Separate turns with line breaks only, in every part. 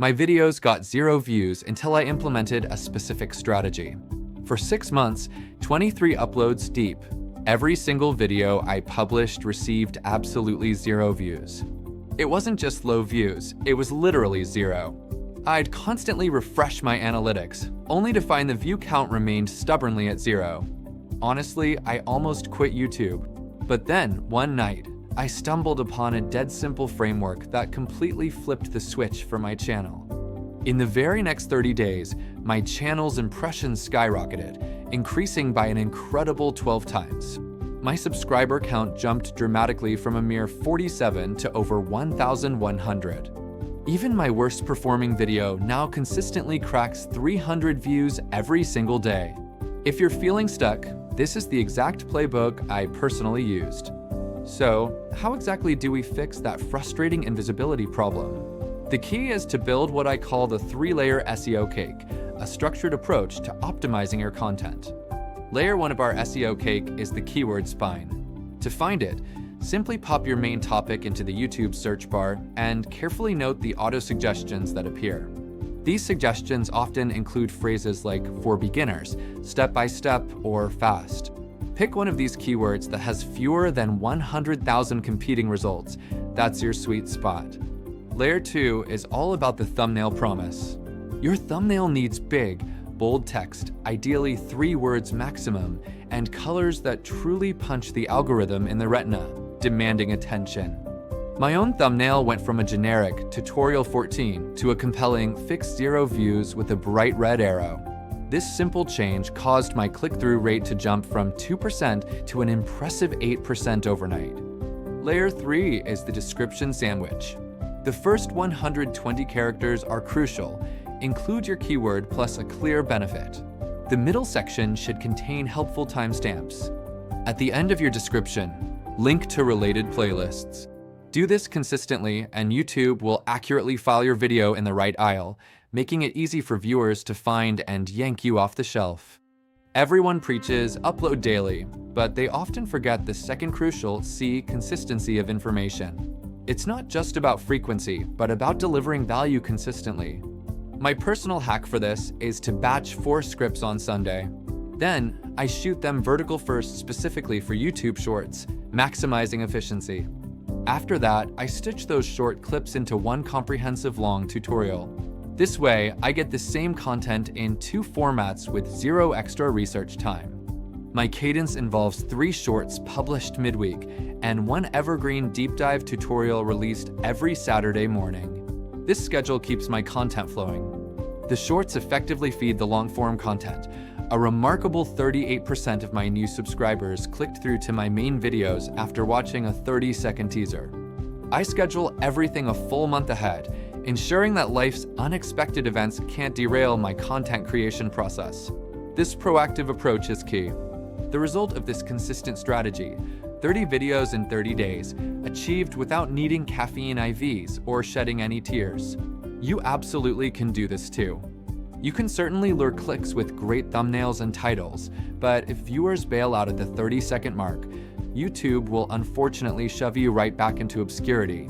My videos got 0 views until I implemented a specific strategy. For 6 months, 23 uploads deep, every single video I published received absolutely 0 views. It wasn't just low views, it was literally 0. I'd constantly refresh my analytics, only to find the view count remained stubbornly at 0. Honestly, I almost quit YouTube. But then, one night, I stumbled upon a dead simple framework that completely flipped the switch for my channel. In the very next 30 days, my channel's impressions skyrocketed, increasing by an incredible 12 times. My subscriber count jumped dramatically from a mere 47 to over 1,100. Even my worst performing video now consistently cracks 300 views every single day. If you're feeling stuck, this is the exact playbook I personally used. So, how exactly do we fix that frustrating invisibility problem? The key is to build what I call the 3-layer SEO cake, a structured approach to optimizing your content. Layer 1 of our SEO cake is the keyword spine. To find it, simply pop your main topic into the YouTube search bar and carefully note the auto-suggestions that appear. These suggestions often include phrases like "for beginners," "step-by-step," or "fast." Pick one of these keywords that has fewer than 100,000 competing results. That's your sweet spot. Layer 2 is all about the thumbnail promise. Your thumbnail needs big, bold text, ideally 3 words maximum, and colors that truly punch the algorithm in the retina, demanding attention. My own thumbnail went from a generic tutorial 14 to a compelling fix 0 views with a bright red arrow. This simple change caused my click-through rate to jump from 2% to an impressive 8% overnight. Layer 3 is the description sandwich. The first 120 characters are crucial. Include your keyword plus a clear benefit. The middle section should contain helpful timestamps. At the end of your description, link to related playlists. Do this consistently, and YouTube will accurately file your video in the right aisle, making it easy for viewers to find and yank you off the shelf. Everyone preaches upload daily, but they often forget the second crucial C, consistency of information. It's not just about frequency, but about delivering value consistently. My personal hack for this is to batch 4 scripts on Sunday. Then, I shoot them vertical first specifically for YouTube Shorts, maximizing efficiency. After that, I stitch those short clips into one comprehensive long tutorial. This way, I get the same content in 2 formats with 0 extra research time. My cadence involves 3 shorts published midweek and 1 evergreen deep dive tutorial released every Saturday morning. This schedule keeps my content flowing. The shorts effectively feed the long-form content. A remarkable 38% of my new subscribers clicked through to my main videos after watching a 30-second teaser. I schedule everything a full month ahead, ensuring that life's unexpected events can't derail my content creation process. This proactive approach is key. The result of this consistent strategy, 30 videos in 30 days, achieved without needing caffeine IVs or shedding any tears. You absolutely can do this too. You can certainly lure clicks with great thumbnails and titles, but if viewers bail out at the 30-second mark, YouTube will unfortunately shove you right back into obscurity.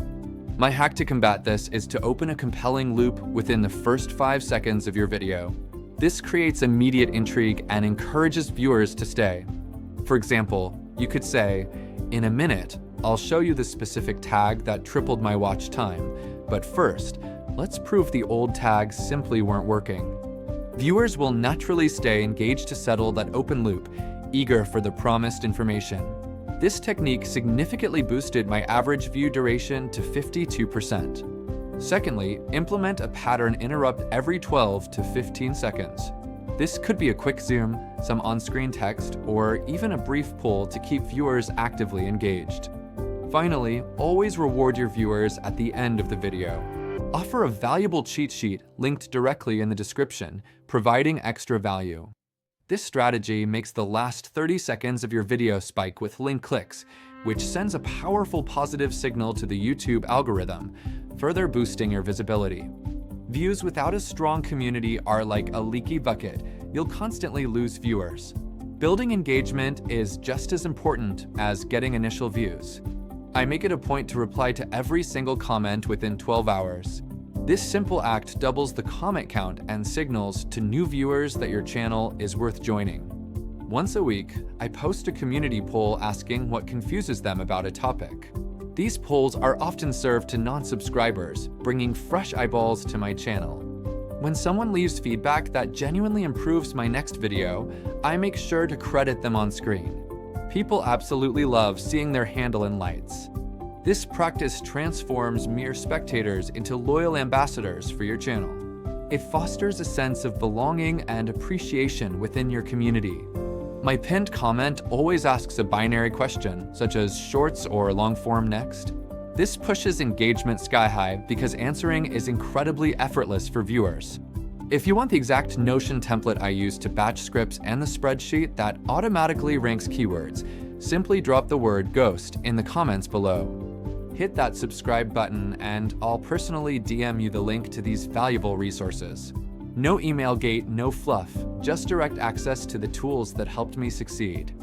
My hack to combat this is to open a compelling loop within the first 5 seconds of your video. This creates immediate intrigue and encourages viewers to stay. For example, you could say, "In a minute, I'll show you the specific tag that tripled my watch time, but first, let's prove the old tags simply weren't working." Viewers will naturally stay engaged to settle that open loop, eager for the promised information. This technique significantly boosted my average view duration to 52%. Secondly, implement a pattern interrupt every 12 to 15 seconds. This could be a quick zoom, some on-screen text, or even a brief poll to keep viewers actively engaged. Finally, always reward your viewers at the end of the video. Offer a valuable cheat sheet linked directly in the description, providing extra value. This strategy makes the last 30 seconds of your video spike with link clicks, which sends a powerful positive signal to the YouTube algorithm, further boosting your visibility. Views without a strong community are like a leaky bucket. You'll constantly lose viewers. Building engagement is just as important as getting initial views. I make it a point to reply to every single comment within 12 hours. This simple act doubles the comment count and signals to new viewers that your channel is worth joining. Once a week, I post a community poll asking what confuses them about a topic. These polls are often served to non-subscribers, bringing fresh eyeballs to my channel. When someone leaves feedback that genuinely improves my next video, I make sure to credit them on screen. People absolutely love seeing their handle in lights. This practice transforms mere spectators into loyal ambassadors for your channel. It fosters a sense of belonging and appreciation within your community. My pinned comment always asks a binary question, such as shorts or long form next. This pushes engagement sky high because answering is incredibly effortless for viewers. If you want the exact Notion template I use to batch scripts and the spreadsheet that automatically ranks keywords, simply drop the word ghost in the comments below. Hit that subscribe button and I'll personally DM you the link to these valuable resources. No email gate, no fluff, just direct access to the tools that helped me succeed.